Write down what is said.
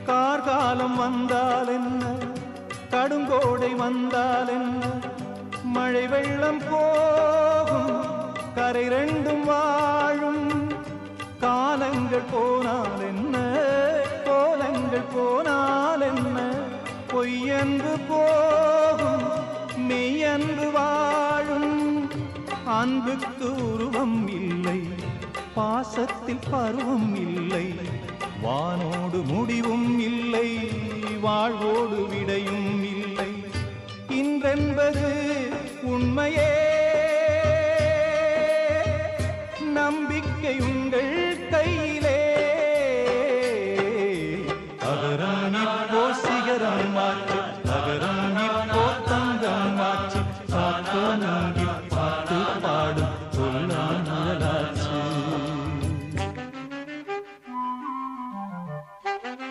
கார்காலம் வந்தால் என்ன, கடுங்கோடை வந்தால் என்ன, மழை வெள்ளம் போகும் கரை ரெண்டும் வாழும். காலங்கள் போனால் என்ன, கோலங்கள் போனால் என்ன, பொய்யன்று போகும் மெய்யன்று வாழும். அன்புக்கு உருவம் இல்லை, பாசத்தில் பருவம் இல்லை, வானோடு முடிவும் இல்லை, வாழ்வோடு விடையும் இல்லை. இன்றென்பது உண்மையே